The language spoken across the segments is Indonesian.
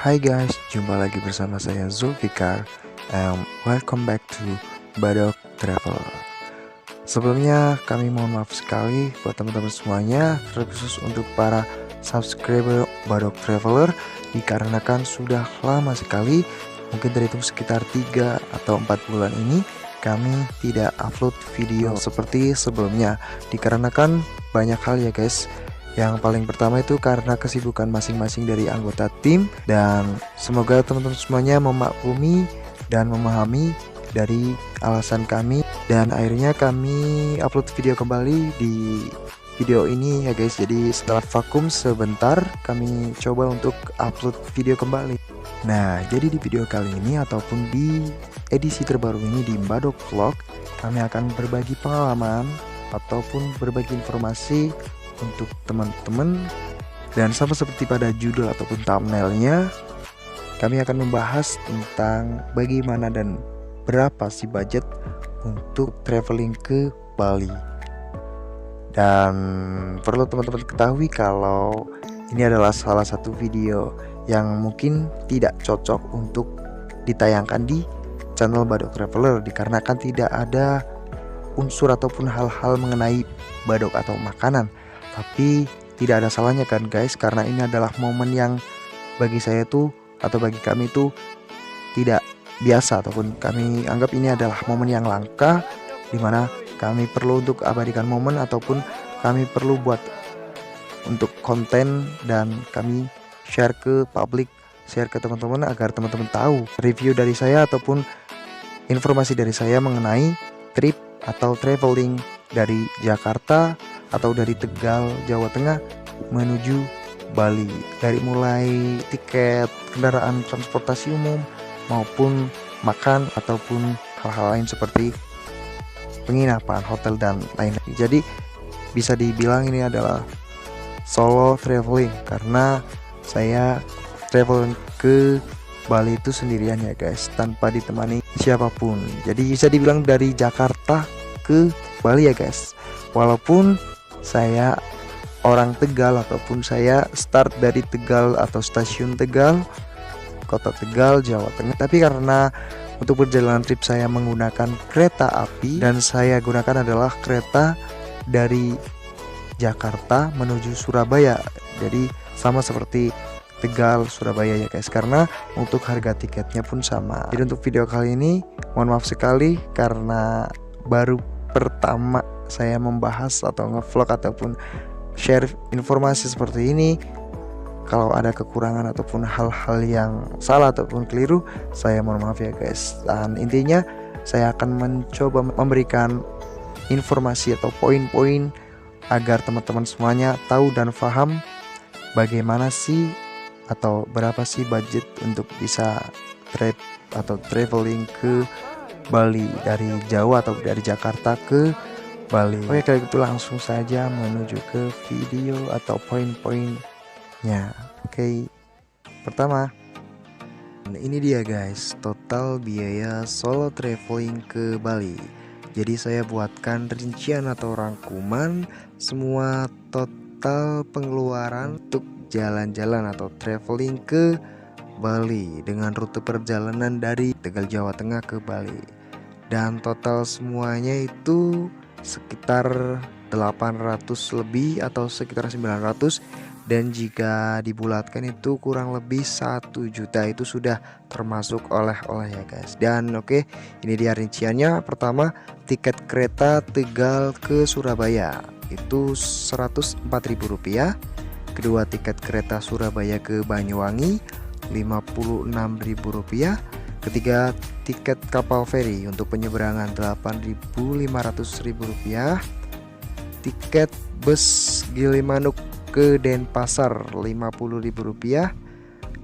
Hai guys, jumpa lagi bersama saya Zulfikar and welcome back to Badok Travel. Sebelumnya kami mohon maaf sekali buat teman-teman semuanya, terkhusus untuk para subscriber Badok Traveler, dikarenakan sudah lama sekali, mungkin terhitung sekitar 3 atau 4 bulan ini kami tidak upload video seperti sebelumnya, dikarenakan banyak hal ya guys. Yang paling pertama itu karena kesibukan masing-masing dari anggota tim, dan semoga teman-teman semuanya memaklumi dan memahami dari alasan kami, dan akhirnya kami upload video kembali di video ini ya guys. Jadi setelah vakum sebentar kami coba untuk upload video kembali. Nah, jadi di video kali ini ataupun di edisi terbaru ini di Badok Vlog, kami akan berbagi pengalaman ataupun berbagi informasi untuk teman-teman, dan sama seperti pada judul ataupun thumbnailnya, kami akan membahas tentang bagaimana dan berapa sih budget untuk traveling ke Bali. Dan perlu teman-teman ketahui kalau ini adalah salah satu video yang mungkin tidak cocok untuk ditayangkan di channel Badok Traveler, dikarenakan tidak ada unsur ataupun hal-hal mengenai badok atau makanan. Tapi tidak ada salahnya kan guys, karena ini adalah momen yang bagi saya tuh atau bagi kami tuh tidak biasa, ataupun kami anggap ini adalah momen yang langka, dimana kami perlu untuk abadikan momen ataupun kami perlu buat untuk konten, dan kami share ke publik, share ke teman-teman agar teman-teman tahu review dari saya ataupun informasi dari saya mengenai trip atau traveling dari Jakarta atau dari Tegal, Jawa Tengah menuju Bali, dari mulai tiket kendaraan transportasi umum maupun makan ataupun hal-hal lain seperti penginapan, hotel dan lain-lain. Jadi bisa dibilang ini adalah solo traveling, karena saya traveling ke Bali itu sendirian ya guys, tanpa ditemani siapapun. Jadi bisa dibilang dari Jakarta ke Bali ya guys. Walaupun saya orang Tegal ataupun saya start dari Tegal atau stasiun Tegal, kota Tegal, Jawa Tengah, tapi karena untuk perjalanan trip saya menggunakan kereta api, dan saya gunakan adalah kereta dari Jakarta menuju Surabaya. Jadi sama seperti Tegal Surabaya ya guys, karena untuk harga tiketnya pun sama. Jadi untuk video kali ini mohon maaf sekali karena baru pertama saya membahas atau ngevlog ataupun share informasi seperti ini. Kalau ada kekurangan ataupun hal-hal yang salah ataupun keliru, saya mohon maaf ya guys. Dan intinya saya akan mencoba memberikan informasi atau poin-poin agar teman-teman semuanya tahu dan paham bagaimana sih atau berapa sih budget untuk bisa trip atau traveling ke Bali dari Jawa atau dari Jakarta ke Bali. Oke, kalau gitu langsung saja menuju ke video atau poin-poinnya. Oke, pertama, ini dia guys, total biaya solo traveling ke Bali. Jadi saya buatkan rincian atau rangkuman semua total pengeluaran untuk jalan-jalan atau traveling ke Bali dengan rute perjalanan dari Tegal Jawa Tengah ke Bali. Dan total semuanya itu sekitar 800 lebih atau sekitar 900, dan jika dibulatkan itu kurang lebih 1 juta, itu sudah termasuk oleh-oleh ya guys. Dan oke, ini dia rinciannya. Pertama, tiket kereta Tegal ke Surabaya itu Rp104.000. Kedua, tiket kereta Surabaya ke Banyuwangi Rp56.000. Ketiga, tiket kapal feri untuk penyeberangan Rp8.500.000. Tiket bus Gilimanuk ke Denpasar Rp50.000.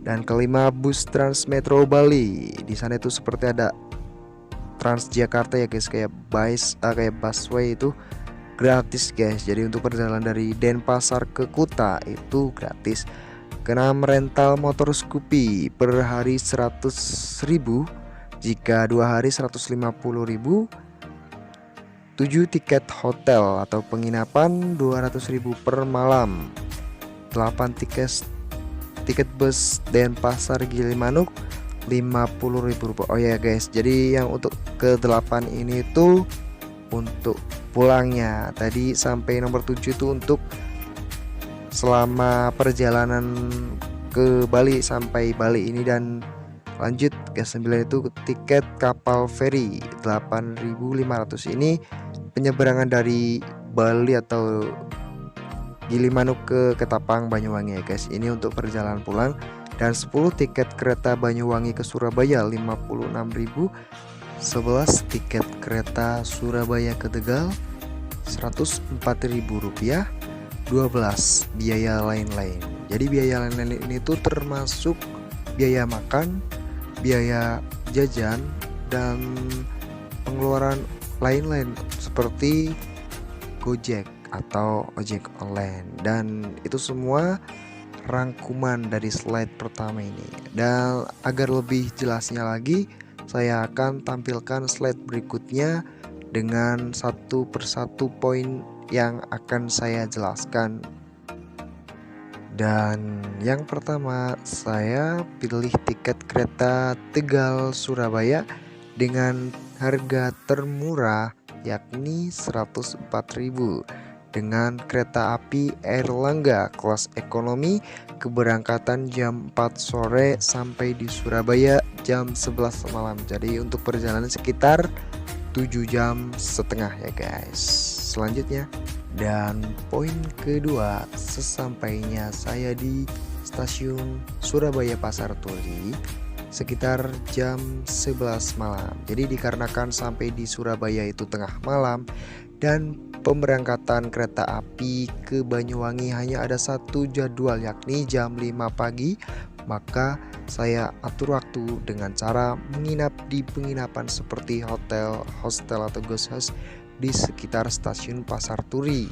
Dan kelima, bus Transmetro Bali. Di sana itu seperti ada Transjakarta ya guys, kayak busway itu gratis guys. Jadi untuk perjalanan dari Denpasar ke Kuta itu gratis. Keenam, rental motor Scoopy per hari 100.000, jika 2 hari 150.000. 7, tiket hotel atau penginapan 200.000 per malam. 8, tiket bus Denpasar Gilimanuk Rp50.000. Oh ya guys, jadi yang untuk ke-8 ini tuh untuk pulangnya. Tadi sampai nomor 7 itu untuk selama perjalanan ke Bali sampai Bali ini, dan lanjut ke 9 itu tiket kapal feri 8.500. Ini penyeberangan dari Bali atau Gilimanuk ke Ketapang Banyuwangi ya guys. Ini untuk perjalanan pulang. Dan 10 tiket kereta Banyuwangi ke Surabaya 56.000. 11 tiket kereta Surabaya ke Tegal Rp104.000. 12 biaya lain-lain. Jadi biaya lain-lain ini tuh termasuk biaya makan, biaya jajan, dan pengeluaran lain-lain seperti Gojek atau ojek online. Dan itu semua rangkuman dari slide pertama ini. Dan agar lebih jelasnya lagi, saya akan tampilkan slide berikutnya dengan satu persatu poin yang akan saya jelaskan. Dan yang pertama, saya pilih tiket kereta Tegal Surabaya dengan harga termurah yakni 104.000 dengan kereta api Airlangga kelas ekonomi, keberangkatan jam 4 sore sampai di Surabaya jam 11 malam. Jadi untuk perjalanan sekitar 7,5 jam ya guys. Selanjutnya, dan poin kedua, sesampainya saya di stasiun Surabaya Pasar Turi sekitar jam 11 malam. Jadi dikarenakan sampai di Surabaya itu tengah malam dan pemberangkatan kereta api ke Banyuwangi hanya ada satu jadwal yakni jam 5 pagi, maka saya atur waktu dengan cara menginap di penginapan seperti hotel, hostel atau guest house di sekitar stasiun Pasar Turi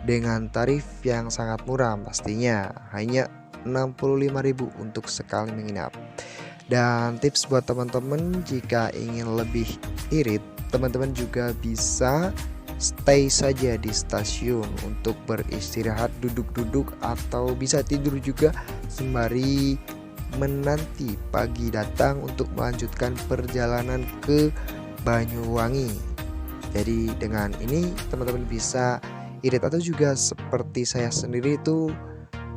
dengan tarif yang sangat murah, pastinya hanya 65.000 untuk sekali menginap. Dan tips buat teman-teman, jika ingin lebih irit, teman-teman juga bisa stay saja di stasiun untuk beristirahat, duduk-duduk, atau bisa tidur juga sembari menanti pagi datang untuk melanjutkan perjalanan ke Banyuwangi. Jadi dengan ini teman-teman bisa irit, atau juga seperti saya sendiri itu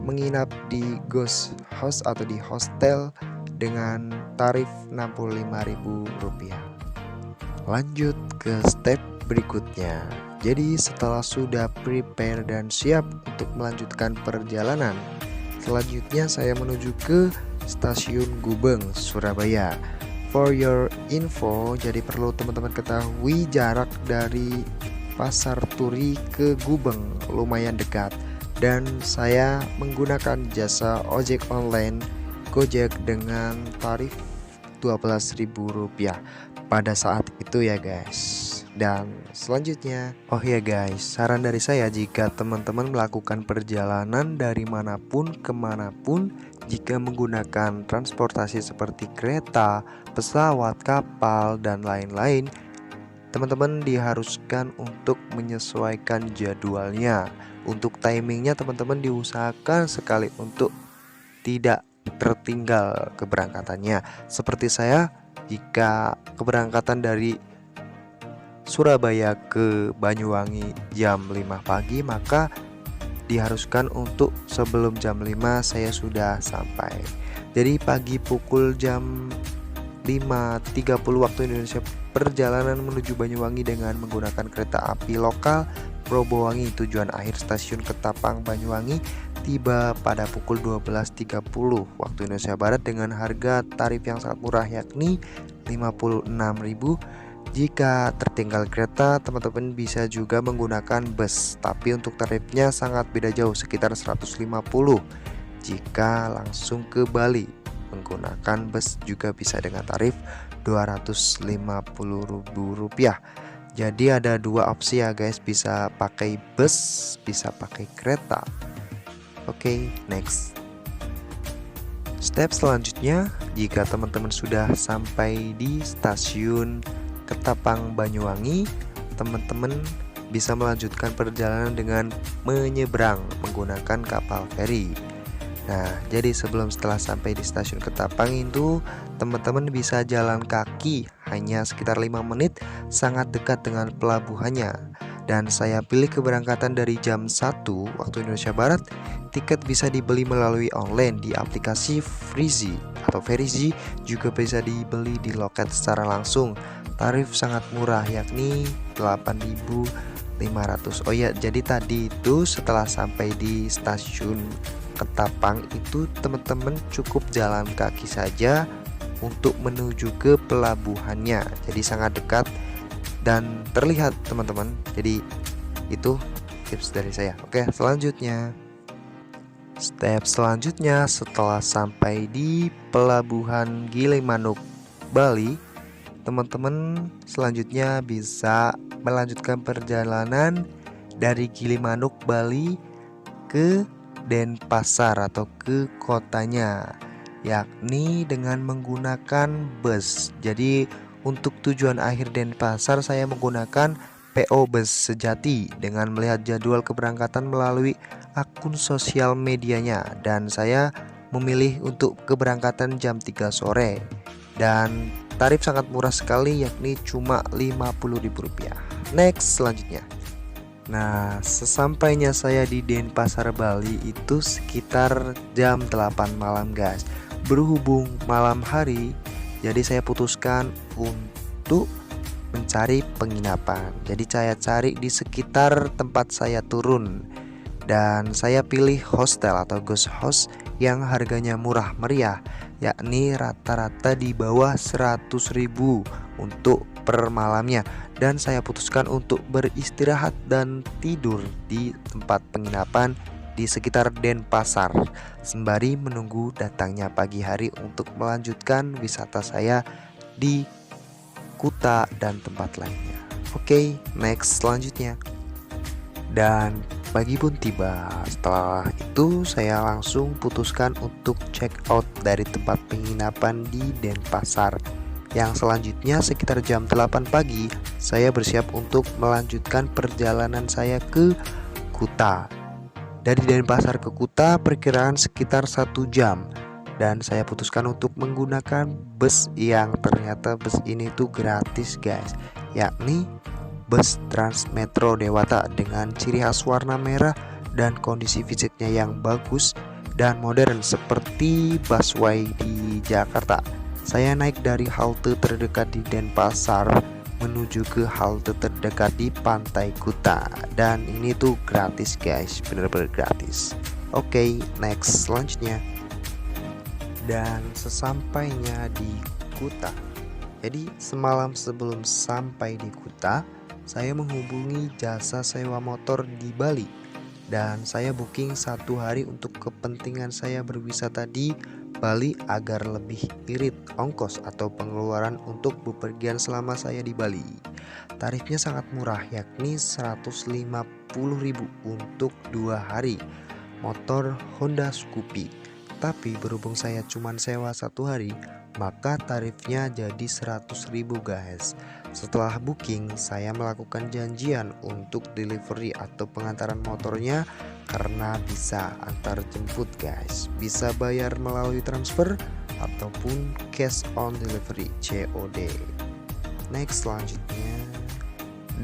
menginap di ghost house atau di hostel dengan tarif Rp65.000. Lanjut ke step berikutnya. Jadi setelah sudah prepare dan siap untuk melanjutkan perjalanan, selanjutnya saya menuju ke stasiun Gubeng, Surabaya. For your info, jadi perlu teman-teman ketahui jarak dari Pasar Turi ke Gubeng lumayan dekat, dan saya menggunakan jasa ojek online Gojek dengan tarif Rp12.000 pada saat itu ya guys. Dan selanjutnya, oh ya guys, saran dari saya, jika teman-teman melakukan perjalanan dari manapun ke manapun, jika menggunakan transportasi seperti kereta, pesawat, kapal, dan lain-lain, teman-teman diharuskan untuk menyesuaikan jadwalnya. Untuk timingnya teman-teman diusahakan sekali untuk tidak tertinggal keberangkatannya. Seperti saya, jika keberangkatan dari Surabaya ke Banyuwangi jam 5 pagi, maka diharuskan untuk sebelum jam 5 saya sudah sampai. Jadi pagi pukul jam 5.30 waktu Indonesia, perjalanan menuju Banyuwangi dengan menggunakan kereta api lokal Probowangi tujuan akhir stasiun Ketapang Banyuwangi tiba pada pukul 12.30 waktu Indonesia Barat dengan harga tarif yang sangat murah yakni Rp56.000. Jika tertinggal kereta, teman-teman bisa juga menggunakan bus, tapi untuk tarifnya sangat beda jauh, sekitar Rp150. Jika langsung ke Bali menggunakan bus juga bisa dengan tarif Rp250.000. Jadi ada dua opsi ya guys, bisa pakai bus, bisa pakai kereta. Oke, next. Step selanjutnya, jika teman-teman sudah sampai di stasiun Ketapang Banyuwangi, teman-teman bisa melanjutkan perjalanan dengan menyeberang menggunakan kapal feri. Nah, jadi setelah sampai di stasiun Ketapang itu, teman-teman bisa jalan kaki hanya sekitar 5 menit, sangat dekat dengan pelabuhannya. Dan saya pilih keberangkatan dari jam 1 waktu Indonesia Barat. Tiket bisa dibeli melalui online di aplikasi Freezy atau Verizy, juga bisa dibeli di loket secara langsung. Tarif sangat murah, yakni 8.500. Oh ya, jadi tadi itu setelah sampai di stasiun Ketapang itu teman-teman cukup jalan kaki saja untuk menuju ke pelabuhannya. Jadi sangat dekat dan terlihat teman-teman. Jadi itu tips dari saya. Oke, selanjutnya. Step selanjutnya setelah sampai di pelabuhan Gilimanuk, Bali, teman-teman selanjutnya bisa melanjutkan perjalanan dari Gilimanuk, Bali ke Denpasar atau ke kotanya, yakni dengan menggunakan bus. Jadi untuk tujuan akhir Denpasar saya menggunakan PO Bus Sejati dengan melihat jadwal keberangkatan melalui akun sosial medianya, dan saya memilih untuk keberangkatan jam 3 sore dan tarif sangat murah sekali, yakni cuma Rp50.000. Next, selanjutnya. Nah, sesampainya saya di Denpasar, Bali itu sekitar jam 8 malam guys. Berhubung malam hari, jadi saya putuskan untuk mencari penginapan. Jadi saya cari di sekitar tempat saya turun, dan saya pilih hostel atau ghost house yang harganya murah meriah, yakni rata-rata di bawah 100.000 untuk per malamnya. Dan saya putuskan untuk beristirahat dan tidur di tempat penginapan di sekitar Denpasar, sembari menunggu datangnya pagi hari untuk melanjutkan wisata saya di Kuta dan tempat lainnya. Oke, next selanjutnya. Dan pagi pun tiba. Setelah itu saya langsung putuskan untuk check out dari tempat penginapan di Denpasar. Yang selanjutnya sekitar jam 8 pagi saya bersiap untuk melanjutkan perjalanan saya ke Kuta. Dari Denpasar ke Kuta perkiraan sekitar 1 jam, dan saya putuskan untuk menggunakan bus yang ternyata bus ini tuh gratis guys, yakni bus Transmetro Dewata dengan ciri khas warna merah dan kondisi fisiknya yang bagus dan modern seperti busway di Jakarta. Saya naik dari halte terdekat di Denpasar menuju ke halte terdekat di Pantai Kuta, dan ini tuh gratis guys, bener-bener gratis. Oke, next selanjutnya. Dan sesampainya di Kuta, jadi semalam sebelum sampai di Kuta, saya menghubungi jasa sewa motor di Bali, dan saya booking 1 hari untuk kepentingan saya berwisata di Bali agar lebih irit ongkos atau pengeluaran untuk bepergian selama saya di Bali. Tarifnya sangat murah, yakni Rp150.000 untuk 2 hari. Motor Honda Scoopy. Tapi berhubung saya cuma sewa 1 hari, maka tarifnya jadi Rp100.000 guys. Setelah booking, saya melakukan janjian untuk delivery atau pengantaran motornya karena bisa antar jemput guys. Bisa bayar melalui transfer ataupun cash on delivery COD. Next selanjutnya.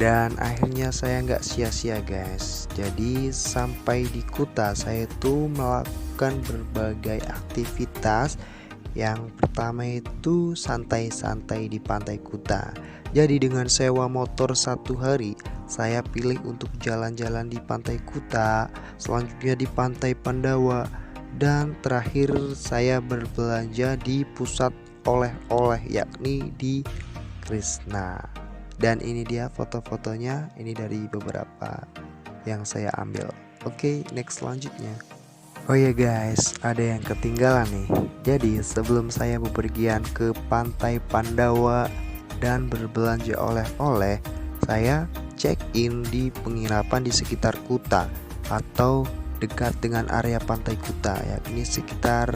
Dan akhirnya saya nggak sia-sia guys. Jadi sampai di Kuta saya tuh melakukan berbagai aktivitas. Yang pertama itu santai-santai di Pantai Kuta. Jadi dengan sewa motor 1 hari, saya pilih untuk jalan-jalan di Pantai Kuta, selanjutnya di Pantai Pandawa, dan terakhir saya berbelanja di pusat oleh-oleh yakni di Krishna. Dan ini dia foto-fotonya, ini dari beberapa yang saya ambil. Oke, next selanjutnya. Oh ya guys, ada yang ketinggalan nih. Jadi sebelum saya bepergian ke Pantai Pandawa dan berbelanja oleh-oleh, saya check in di penginapan di sekitar Kuta atau dekat dengan area Pantai Kuta, yakni sekitar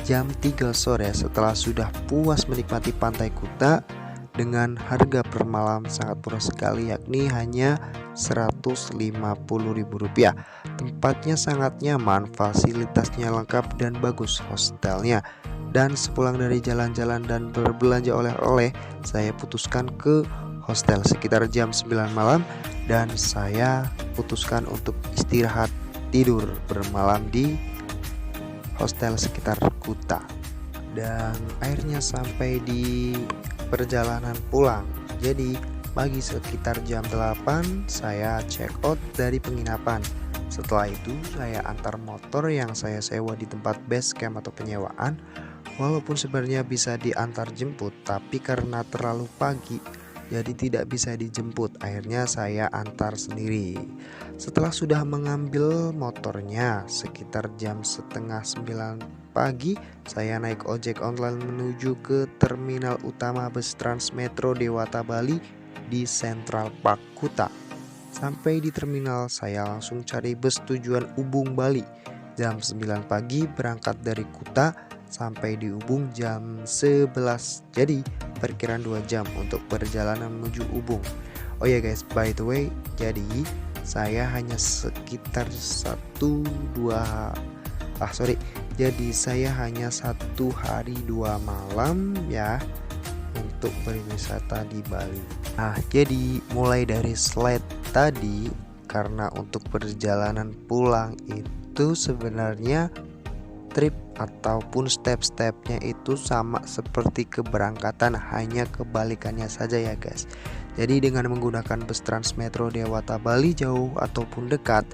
jam 3 sore. Setelah sudah puas menikmati Pantai Kuta dengan harga per malam sangat murah sekali, yakni hanya Rp150.000. Tempatnya sangat nyaman, fasilitasnya lengkap dan bagus hostelnya. Dan sepulang dari jalan-jalan dan berbelanja oleh-oleh, saya putuskan ke hostel sekitar jam 9 malam dan saya putuskan untuk istirahat tidur bermalam di hostel sekitar Kuta. Dan akhirnya sampai di perjalanan pulang. Jadi pagi sekitar jam 8 saya check out dari penginapan. Setelah itu saya antar motor yang saya sewa di tempat base camp atau penyewaan. Walaupun sebenarnya bisa diantar jemput, tapi karena terlalu pagi jadi tidak bisa dijemput. Akhirnya saya antar sendiri. Setelah sudah mengambil motornya sekitar jam setengah 9 pagi, saya naik ojek online menuju ke terminal utama bus Transmetro Dewata Bali di Central Park Kuta. Sampai di terminal saya langsung cari bus tujuan Ubung Bali. Jam 9 pagi berangkat dari Kuta, sampai di Ubung jam 11. Jadi perkiraan 2 jam untuk perjalanan menuju Ubung. Oh ya guys, by the way, jadi saya hanya sekitar 1 hari 2 malam ya untuk berwisata di Bali. Nah, jadi mulai dari slide tadi, karena untuk perjalanan pulang itu sebenarnya trip ataupun step-stepnya itu sama seperti keberangkatan, hanya kebalikannya saja ya guys. Jadi dengan menggunakan bus Transmetro Dewata Bali jauh ataupun dekat,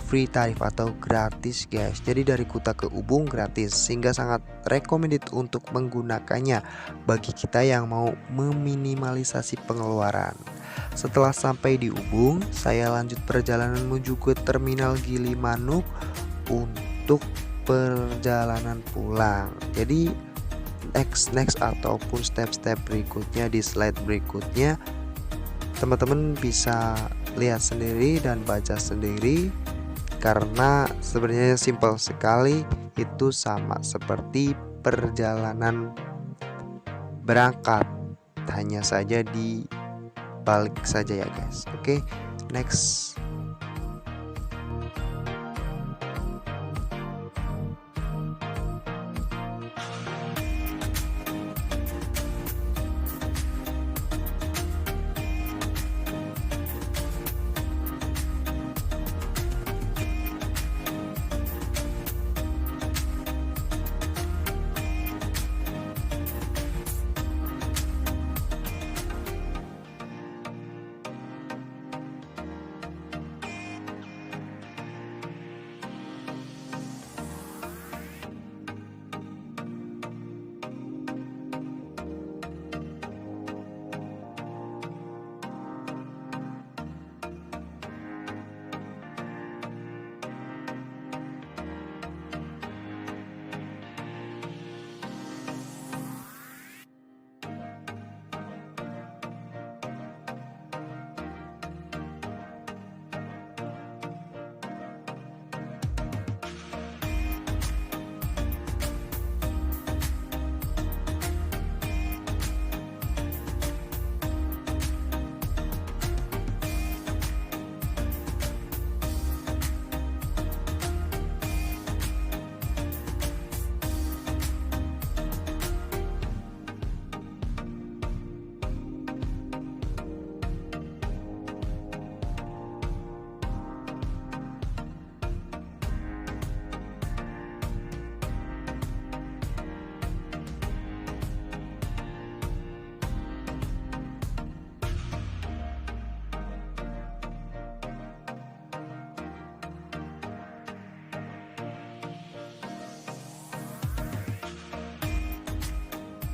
free tarif atau gratis guys. Jadi dari Kuta ke Ubung gratis, sehingga sangat recommended untuk menggunakannya bagi kita yang mau meminimalisasi pengeluaran. Setelah sampai di Ubung, saya lanjut perjalanan menuju ke terminal Gilimanuk untuk perjalanan pulang. Jadi next ataupun step-step berikutnya di slide berikutnya teman-teman bisa lihat sendiri dan baca sendiri, karena sebenarnya simpel sekali, itu sama seperti perjalanan berangkat, hanya saja dibalik saja ya guys. Oke, next.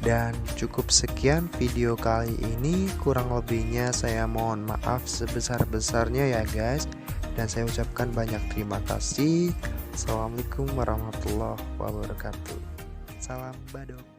Dan cukup sekian video kali ini, kurang lebihnya saya mohon maaf sebesar-besarnya ya guys. Dan saya ucapkan banyak terima kasih. Assalamualaikum warahmatullahi wabarakatuh. Salam Badok.